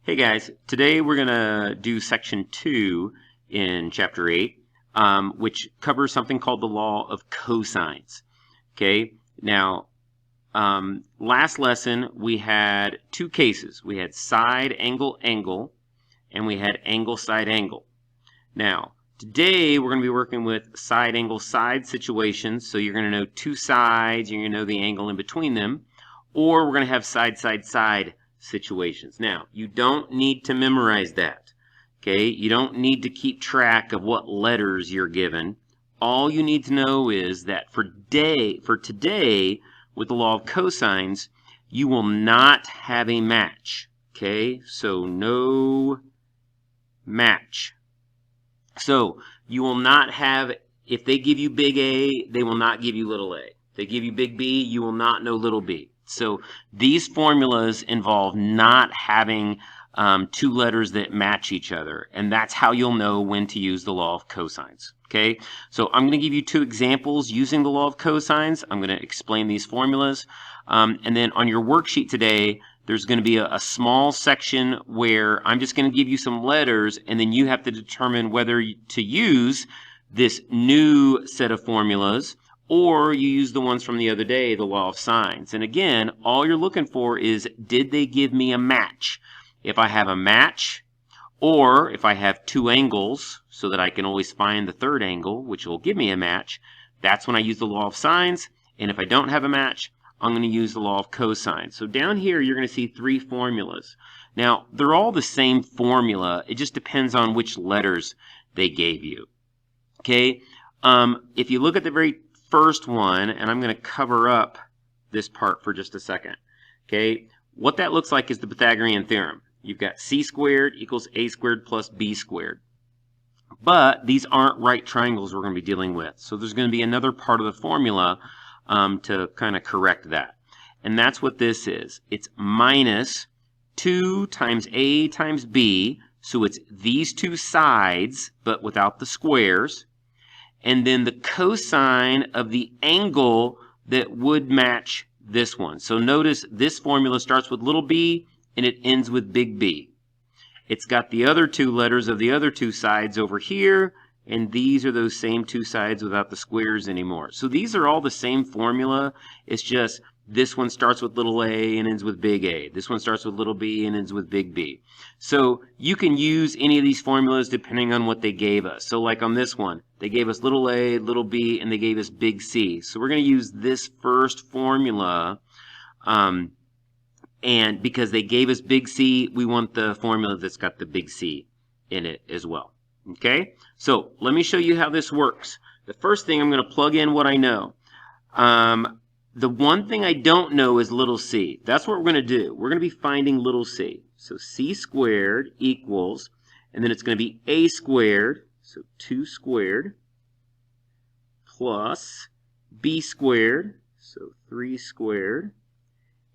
Hey guys, today we're going to do section 2 in chapter 8, which covers something called the law of cosines. Okay, now last lesson we had two cases. We had side angle angle and we had angle side angle. Now today we're going to be working with side angle side situations, so you're going to know two sides, you're going to know the angle in between them, or we're going to have side side side situations. Now, you don't need to memorize that. Okay? You don't need to keep track of what letters you're given. All you need to know is that for today, with the law of cosines, you will not have a match. Okay? So no match. So you will not have, if they give you big A, they will not give you little a. If they give you big B, you will not know little b. So these formulas involve not having two letters that match each other, and that's how you'll know when to use the law of cosines. Okay, so I'm going to give you two examples using the law of cosines. I'm going to explain these formulas, and then on your worksheet today, there's going to be a small section where I'm just going to give you some letters, and then you have to determine whether to use this new set of formulas or you use the ones from the other day, the law of sines. And again, all you're looking for is, did they give me a match? If I have a match, or if I have two angles, so that I can always find the third angle, which will give me a match, that's when I use the law of sines. And if I don't have a match, I'm going to use the law of cosines. So down here, you're going to see three formulas. Now, they're all the same formula. It just depends on which letters they gave you. Okay? If you look at the very first one, and I'm going to cover up this part for just a second. Okay, what that looks like is the Pythagorean theorem. You've got c squared equals a squared plus b squared. But these aren't right triangles we're going to be dealing with. So there's going to be another part of the formula to kind of correct that. And that's what this is. It's minus 2 times a times b. So it's these two sides, but without the squares. And then the cosine of the angle that would match this one. So notice this formula starts with little b and it ends with big B. It's got the other two letters of the other two sides over here, and these are those same two sides without the squares anymore. So these are all the same formula. It's just this one starts with little a and ends with big A. This one starts with little b and ends with big B. So you can use any of these formulas depending on what they gave us. So like on this one, they gave us little a, little b, and they gave us big C. So we're going to use this first formula, and because they gave us big C, we want the formula that's got the big C in it as well. Okay? So let me show you how this works. The first thing, I'm going to plug in what I know. The one thing I don't know is little c. That's what we're going to do. We're going to be finding little c. So c squared equals, and then it's going to be a squared, so 2 squared, plus b squared, so 3 squared,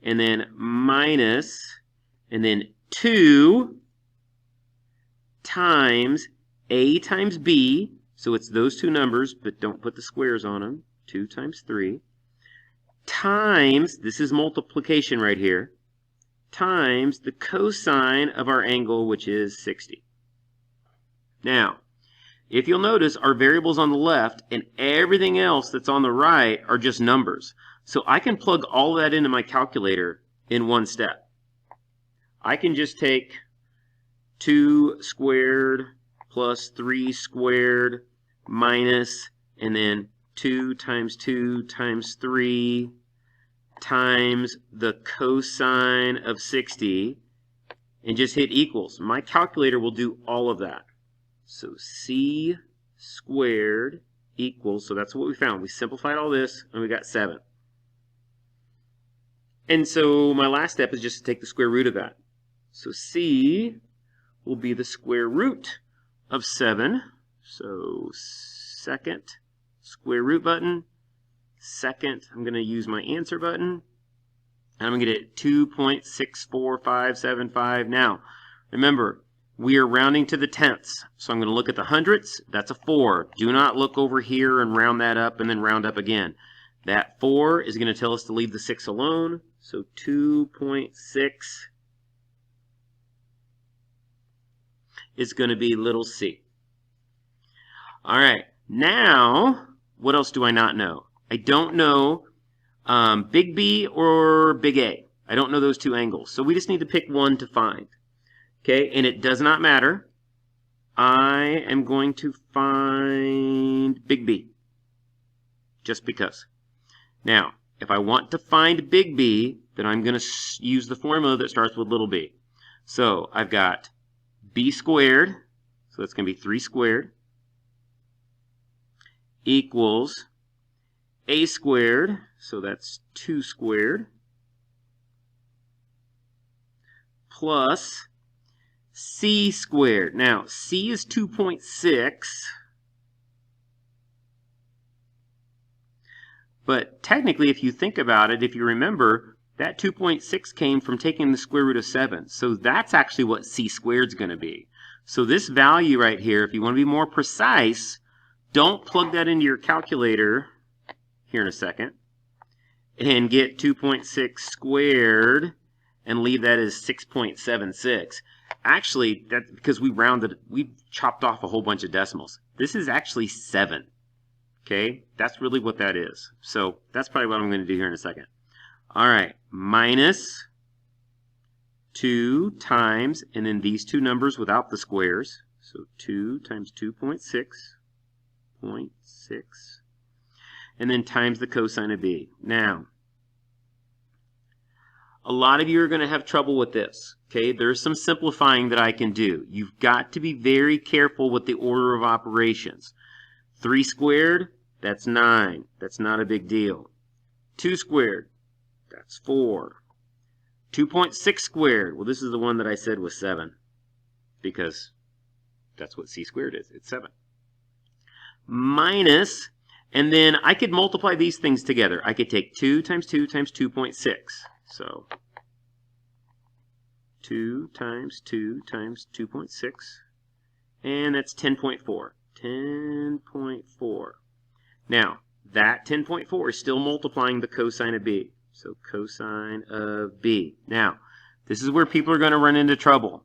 and then minus, and then 2 times a times b, so it's those two numbers, but don't put the squares on them, 2 times 3, times, this is multiplication right here, times the cosine of our angle, which is 60. Now, if you'll notice, our variables on the left and everything else that's on the right are just numbers. So I can plug all of that into my calculator in one step. I can just take 2 squared plus 3 squared minus, and then 2 times 2 times 3 times the cosine of 60, and just hit equals. My calculator will do all of that. So c squared equals, so that's what we found. We simplified all this, and we got 7. And so my last step is just to take the square root of that. So c will be the square root of 7. So second square root button. Second, I'm going to use my answer button. And I'm going to get 2.64575. Now, remember, we are rounding to the tenths. So I'm going to look at the hundredths. That's a 4. Do not look over here and round that up and then round up again. That 4 is going to tell us to leave the 6 alone. So 2.6 is going to be little c. All right, now, what else do I not know? I don't know big B or big A. I don't know those two angles. So we just need to pick one to find. Okay, and it does not matter. I am going to find big B. Just because. Now, if I want to find big B, then I'm going to use the formula that starts with little b. So I've got b squared, so that's going to be 3 squared, equals a squared, so that's 2 squared, plus c squared. Now, c is 2.6, but technically, if you think about it, if you remember, that 2.6 came from taking the square root of 7. So that's actually what c squared is going to be. So this value right here, if you want to be more precise, don't plug that into your calculator here in a second and get 2.6 squared and leave that as 6.76. Actually, that's because we chopped off a whole bunch of decimals. This is actually 7. Okay, that's really what that is. So that's probably what I'm going to do here in a second. All right, minus 2 times, and then these two numbers without the squares. So 2 times 2.6, and then times the cosine of b. Now, a lot of you are going to have trouble with this. Okay, there's some simplifying that I can do. You've got to be very careful with the order of operations. 3 squared, that's 9. That's not a big deal. 2 squared, that's 4. 2.6 squared, well, this is the one that I said was 7, because that's what c squared is. It's 7. Minus, and then I could multiply these things together. I could take 2 times 2 times 2.6. So 2 times 2 times 2.6, and that's 10.4. 10.4. Now, that 10.4 is still multiplying the cosine of b. So cosine of b. Now, this is where people are going to run into trouble.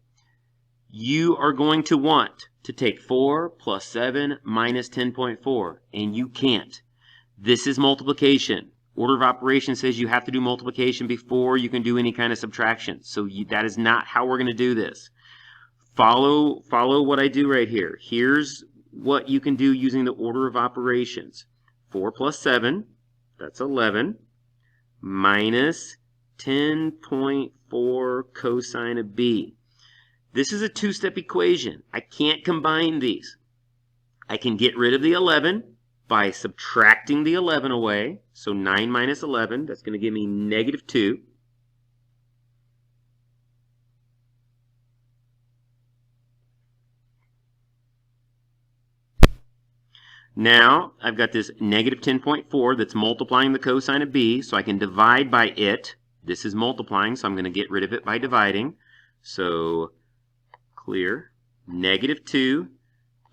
You are going to want to take 4 plus 7 minus 10.4, and you can't. This is multiplication. Order of operations says you have to do multiplication before you can do any kind of subtraction. So that is not how we're going to do this. Follow what I do right here. Here's what you can do using the order of operations. 4 plus 7, that's 11, minus 10.4 cosine of b. This is a two-step equation. I can't combine these. I can get rid of the 11 by subtracting the 11 away. So 9 minus 11, that's going to give me negative 2. Now, I've got this negative 10.4 that's multiplying the cosine of b, so I can divide by it. This is multiplying, so I'm going to get rid of it by dividing. So, clear, negative 2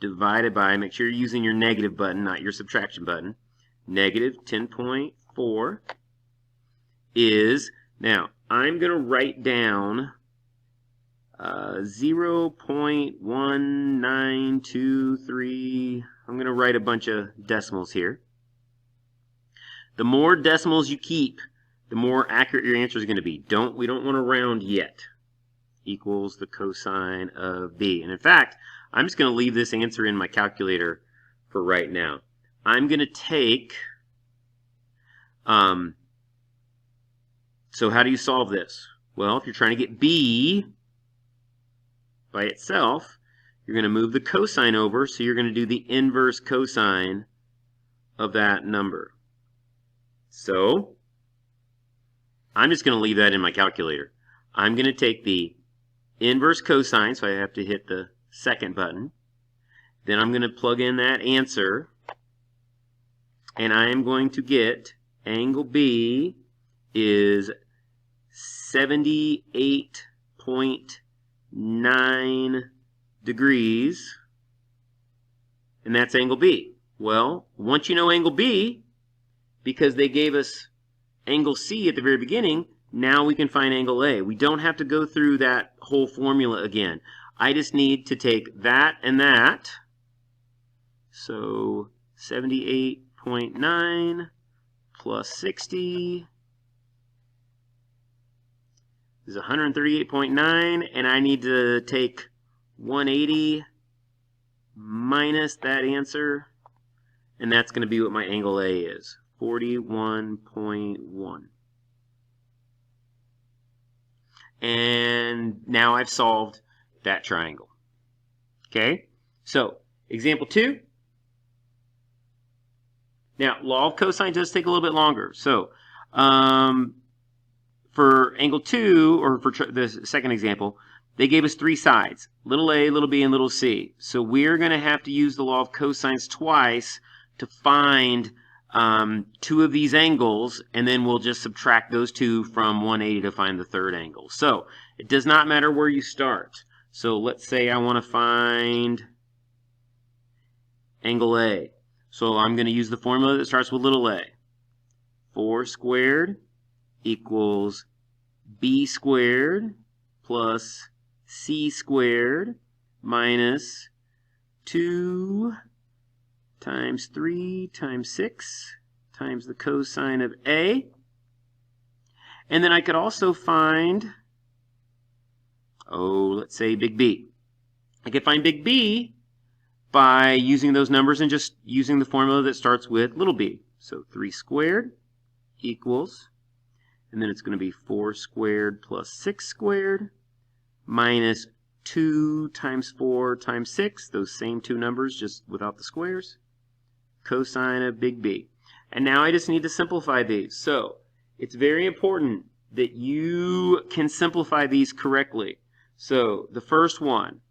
divided by, make sure you're using your negative button, not your subtraction button. Negative 10.4 is, now, I'm going to write down 0.1923. I'm going to write a bunch of decimals here. The more decimals you keep, the more accurate your answer is going to be. We don't want to round yet. Equals the cosine of b. And in fact, I'm just going to leave this answer in my calculator for right now. I'm going to take, so how do you solve this? Well, if you're trying to get b by itself, you're going to move the cosine over, so you're going to do the inverse cosine of that number. So, I'm just going to leave that in my calculator. I'm going to take the inverse cosine, so I have to hit the second button. Then I'm going to plug in that answer, and I am going to get angle B is 78.9 degrees, and that's angle B. Well, once you know angle B, because they gave us angle C at the very beginning, now we can find angle A. We don't have to go through that whole formula again. I just need to take that and that. So 78.9 plus 60 is 138.9, and I need to take 180 minus that answer, and that's going to be what my angle A is, 41.1. And now I've solved that triangle. Okay, so example 2. Now, law of cosine does take a little bit longer. So for angle 2, or for the second example, they gave us 3 sides, little a, little b, and little c. So we're going to have to use the law of cosines twice to find 2 of these angles, and then we'll just subtract those 2 from 180 to find the third angle. So it does not matter where you start. So let's say I want to find angle A. So I'm going to use the formula that starts with little a. 4 squared equals b squared plus c squared minus 2 times 3 times 6 times the cosine of A. And then I could also find, let's say big B. I could find big B by using those numbers and just using the formula that starts with little b. So 3 squared equals, and then it's going to be 4 squared plus 6 squared minus 2 times 4 times 6, those same 2 numbers just without the squares, cosine of big B. And now I just need to simplify these. So it's very important that you can simplify these correctly. So the first one,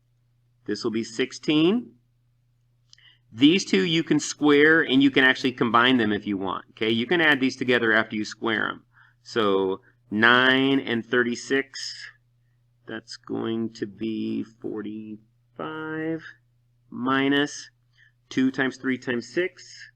this will be 16. These 2 you can square, and you can actually combine them if you want. Okay, you can add these together after you square them. So 9 and 36, that's going to be 45 minus 2 times 3 times 6,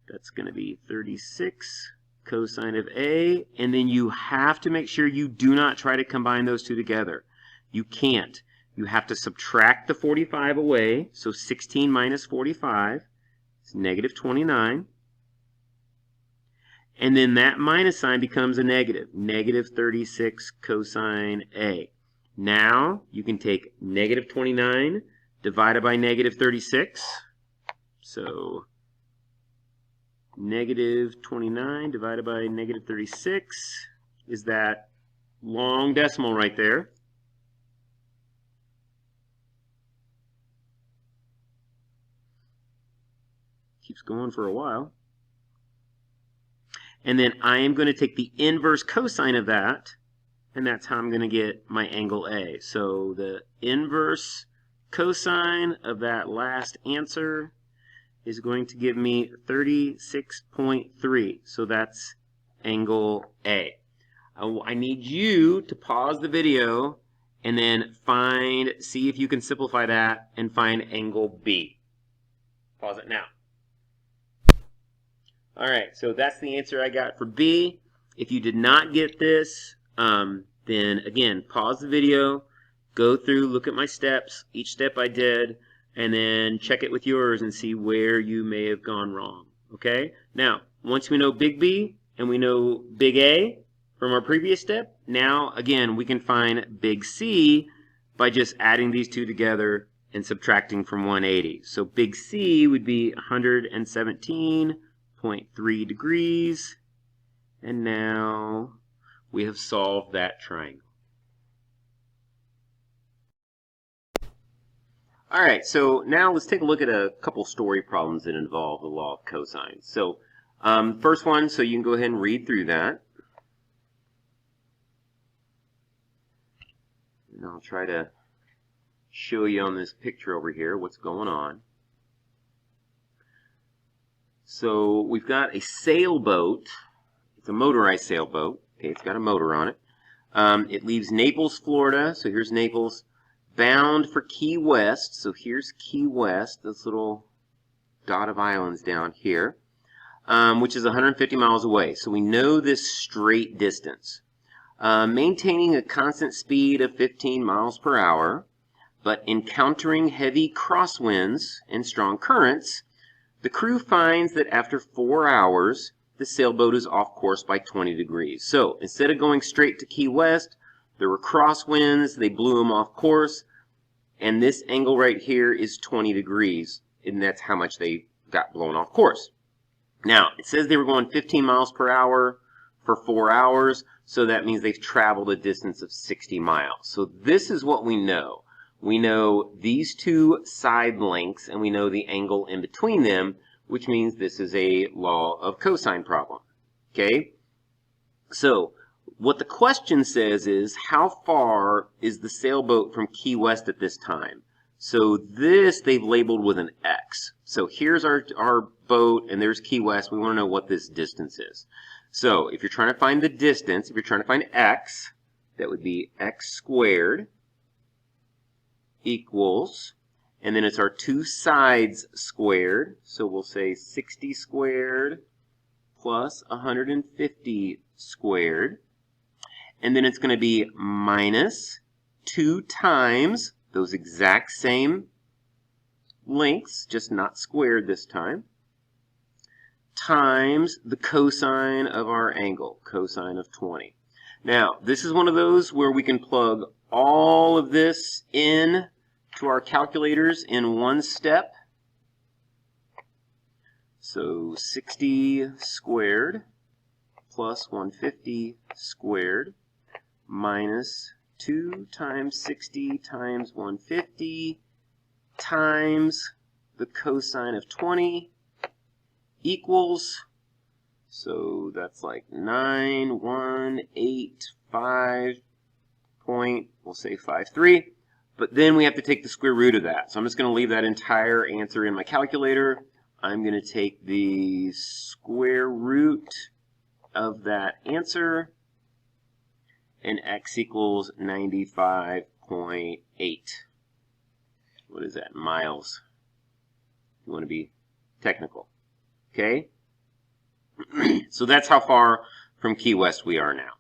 that's going to be 36 cosine of A. And then you have to make sure you do not try to combine those 2 together. You can't. You have to subtract the 45 away. So 16 minus 45 is negative 29. And then that minus sign becomes a negative. Negative 36 cosine A. Now you can take negative 29 divided by negative 36. So negative 29 divided by negative 36 is that long decimal right there. Keeps going for a while. And then I am going to take the inverse cosine of that, and that's how I'm going to get my angle A. So the inverse cosine of that last answer is going to give me 36.3. So that's angle A. I need you to pause the video and then see if you can simplify that and find angle B. Pause it now. All right, so that's the answer I got for B. If you did not get this, then again, pause the video, go through, look at my steps, each step I did, and then check it with yours and see where you may have gone wrong. Okay? Now, once we know big B and we know big A from our previous step, now, again, we can find big C by just adding these 2 together and subtracting from 180. So big C would be 117.3 degrees, and now we have solved that triangle. All right, so now let's take a look at a couple story problems that involve the law of cosines. So first one, so you can go ahead and read through that. And I'll try to show you on this picture over here what's going on. So we've got a sailboat. It's a motorized sailboat. Okay, it's got a motor on it. It leaves Naples, Florida. So here's Naples, bound for Key West. So here's Key West, this little dot of islands down here, which is 150 miles away. So we know this straight distance. Maintaining a constant speed of 15 miles per hour, but encountering heavy crosswinds and strong currents, the crew finds that after 4 hours, the sailboat is off course by 20 degrees. So instead of going straight to Key West, there were crosswinds, they blew them off course, and this angle right here is 20 degrees, and that's how much they got blown off course. Now, it says they were going 15 miles per hour for 4 hours, so that means they've traveled a distance of 60 miles. So this is what we know. We know these two side lengths, and we know the angle in between them, which means this is a law of cosine problem. Okay? So, what the question says is, how far is the sailboat from Key West at this time? So this they've labeled with an X. So here's our boat, and there's Key West. We want to know what this distance is. So if you're trying to find the distance, if you're trying to find X, that would be X squared equals, and then it's our two sides squared. So we'll say 60 squared plus 150 squared. And then it's going to be minus 2 times those exact same lengths, just not squared this time, times the cosine of our angle, cosine of 20. Now, this is one of those where we can plug all of this in to our calculators in one step. So 60 squared plus 150 squared minus 2 times 60 times 150 times the cosine of 20 equals, so that's like 9185 point, we'll say 53, but then we have to take the square root of that. So I'm just going to leave that entire answer in my calculator. I'm going to take the square root of that answer, and x equals 95.8. What is that? Miles. You want to be technical. Okay? So that's how far from Key West we are now.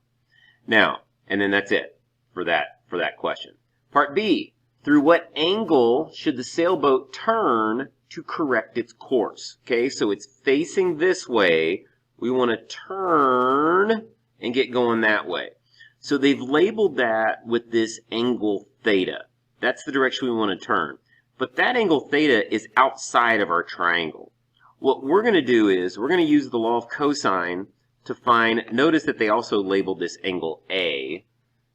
Now, and then that's it for that question. Part B. Through what angle should the sailboat turn to correct its course? Okay, so it's facing this way. We want to turn and get going that way. So they've labeled that with this angle theta. That's the direction we want to turn. But that angle theta is outside of our triangle. What we're going to do is we're going to use the law of cosine to find, notice that they also labeled this angle A,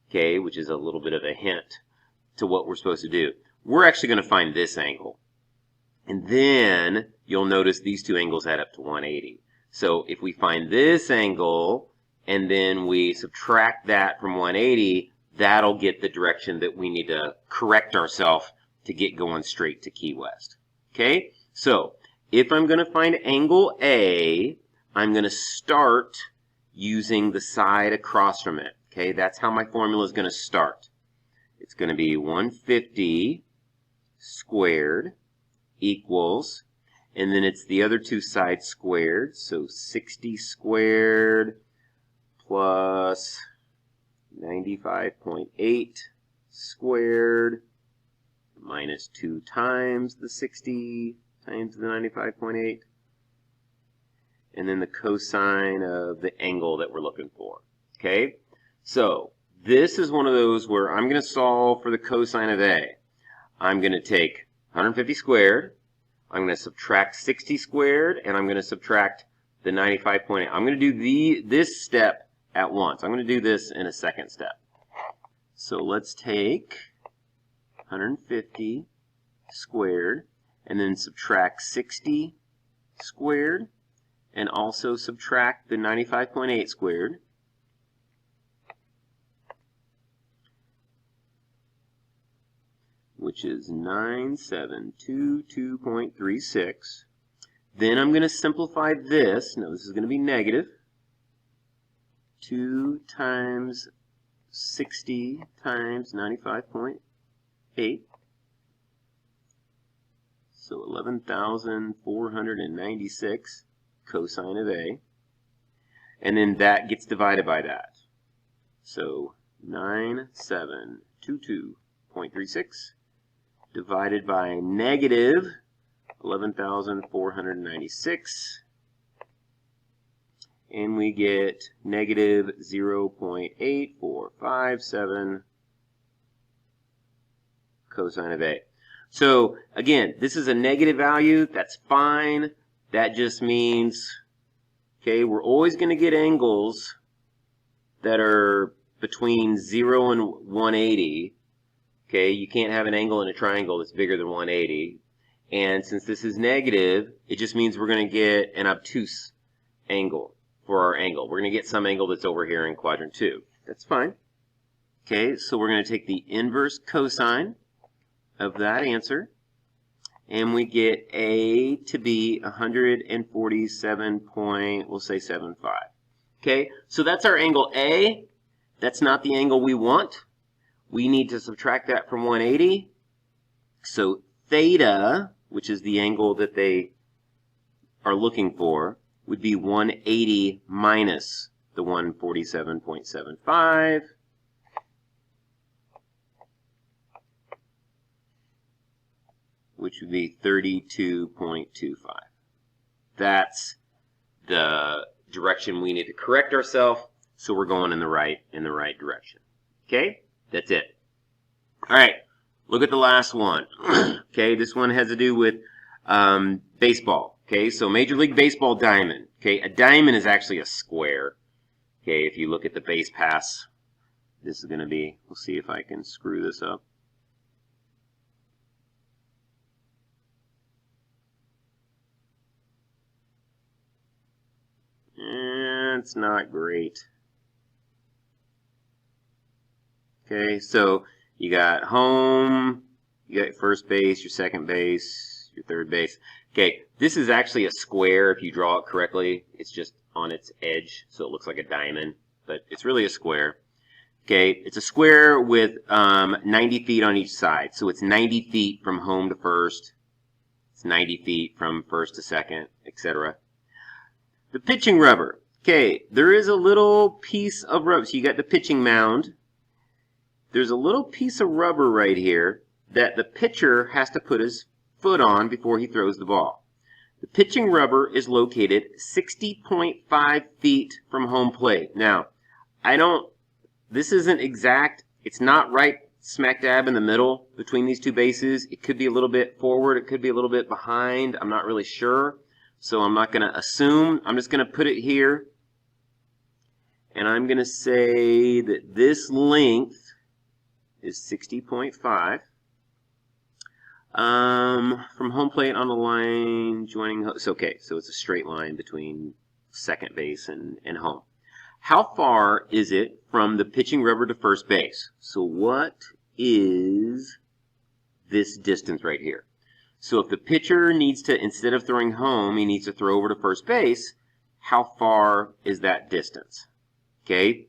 okay, which is a little bit of a hint to what we're supposed to do. We're actually going to find this angle. And then you'll notice these two angles add up to 180. So if we find this angle and then we subtract that from 180, that'll get the direction that we need to correct ourselves to get going straight to Key West. Okay? So if I'm going to find angle A, I'm going to start using the side across from it. Okay? That's how my formula is going to start. It's going to be 150 squared equals, and then it's the other two sides squared, so 60 squared plus 95.8 squared minus 2 times the 60 times the 95.8, and then the cosine of the angle that we're looking for. Okay, so this is one of those where I'm going to solve for the cosine of A. I'm going to take 150 squared, I'm going to subtract 60 squared, and I'm going to subtract the 95.8. I'm going to do this step at once. I'm going to do this in a second step. So let's take 150 squared, and then subtract 60 squared, and also subtract the 95.8 squared. Which is 9722.36. Then I'm going to simplify this. Now this is going to be negative. 2 times 60 times 95.8. So 11,496 cosine of A. And then that gets divided by that. So 9722.36 divided by negative 11,496. And we get negative 0.8457 cosine of A. So again, this is a negative value. That's fine. That just means, okay, we're always going to get angles that are between 0 and 180. Okay, you can't have an angle in a triangle that's bigger than 180. And since this is negative, it just means we're going to get an obtuse angle for our angle. We're going to get some angle that's over here in quadrant 2. That's fine. Okay, so we're going to take the inverse cosine of that answer, and we get A to be 147.75. Okay, so that's our angle A. That's not the angle we want. We need to subtract that from 180. So theta, which is the angle that they are looking for, would be 180 minus the 147.75. Which would be 32.25. That's the direction we need to correct ourselves, so we're going in the right direction. Okay, that's it. All right, look at the last one. Okay, this one has to do with baseball. Okay, so Major League Baseball diamond. Okay, a diamond is actually a square. Okay, if you look at the base pass, this is going to be, we'll see if I can screw this up. It's not great. Okay, so you got home, you got first base, your second base, your third base. Okay, this is actually a square if you draw it correctly. It's just on its edge, so it looks like a diamond, but it's really a square. Okay, it's a square with 90 feet on each side. So it's 90 feet from home to first. It's 90 feet from first to second, etc. The pitching rubber. Okay, there is a little piece of rubber. So you got the pitching mound. There's a little piece of rubber right here that the pitcher has to put his foot on before he throws the ball. The pitching rubber is located 60.5 feet from home plate. Now, this isn't exact. It's not right smack dab in the middle between these two bases. It could be a little bit forward. It could be a little bit behind. I'm not really sure. So I'm not going to assume. I'm just going to put it here. And I'm going to say that this length is 60.5. From home plate on the line joining, it's okay. So it's a straight line between second base and home. How far is it from the pitching rubber to first base? So what is this distance right here? So if the pitcher needs to, instead of throwing home, he needs to throw over to first base, how far is that distance? Okay.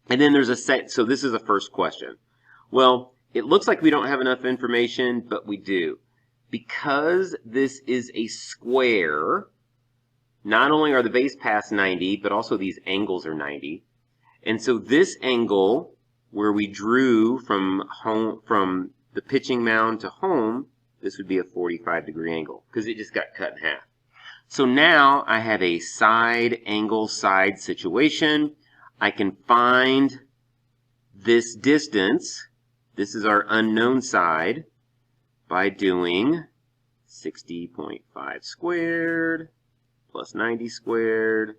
And then there's a set, so this is the first question. Well, it looks like we don't have enough information, but we do. Because this is a square, not only are the base paths 90, but also these angles are 90. And so this angle, where we drew from the pitching mound to home, this would be a 45-degree angle, because it just got cut in half. So now I have a side angle side situation. I can find this distance. This is our unknown side by doing 60.5 squared plus 90 squared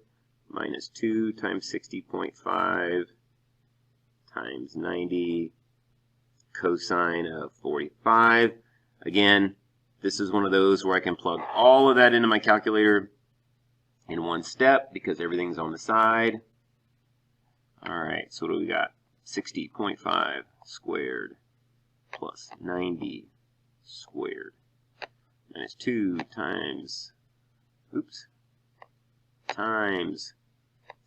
minus 2 times 60.5 times 90 cosine of 45. Again, this is one of those where I can plug all of that into my calculator in one step because everything's on the side. All right, so what do we got? 60.5 squared plus 90 squared minus 2 times, times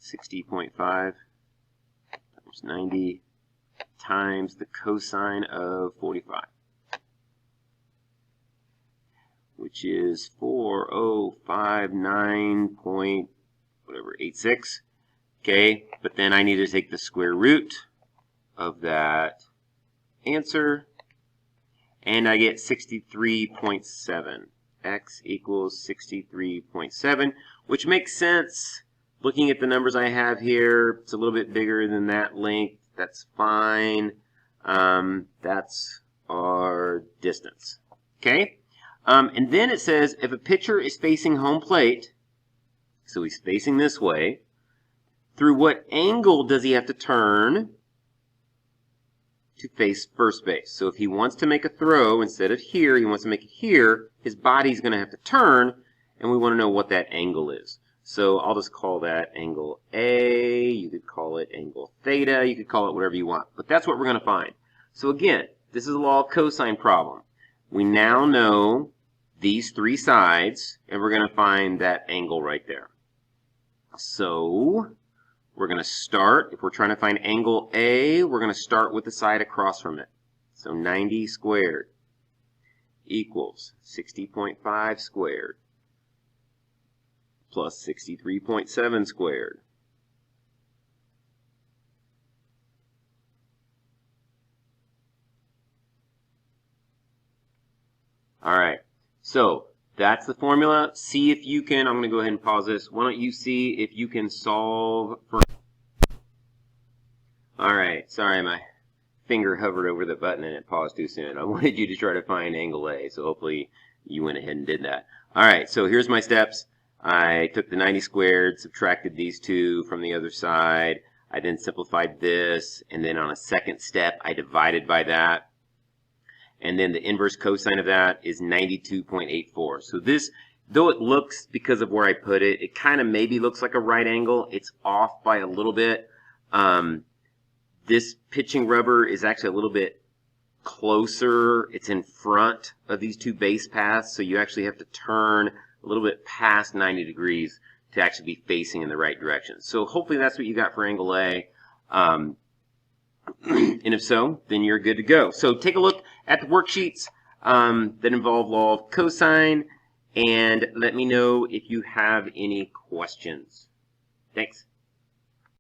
60.5 times 90 times the cosine of 45, which is 4059.86. Okay, but then I need to take the square root of that answer, and I get 63.7. X equals 63.7, which makes sense. Looking at the numbers I have here, it's a little bit bigger than that length. That's fine. That's our distance. Okay? And then it says if a pitcher is facing home plate, so he's facing this way, through what angle does he have to turn to face first base? So if he wants to make a throw, instead of here, he wants to make it here, his body's going to have to turn, and we want to know what that angle is. So I'll just call that angle A. You could call it angle theta. You could call it whatever you want. But that's what we're going to find. So again, this is a law of cosine problem. We now know these three sides, and we're going to find that angle right there. So we're going to start, if we're trying to find angle A, we're going to start with the side across from it. So 90 squared equals 60.5 squared plus 63.7 squared. All right, so that's the formula. See if you can, I'm going to go ahead and pause this. Why don't you see if you can solve for... All right, sorry, my finger hovered over the button and it paused too soon. I wanted you to try to find angle A, so hopefully you went ahead and did that. All right, so here's my steps. I took the 90 squared, subtracted these two from the other side. I then simplified this, and then on a second step, I divided by that. And then the inverse cosine of that is 92.84. So this, though it looks, because of where I put it, it kind of maybe looks like a right angle. It's off by a little bit. This pitching rubber is actually a little bit closer. It's in front of these two base paths, so you actually have to turn a little bit past 90 degrees to actually be facing in the right direction. So hopefully that's what you got for angle A. And if so, then you're good to go. So take a look at the worksheets that involve law of cosine, and let me know if you have any questions. Thanks.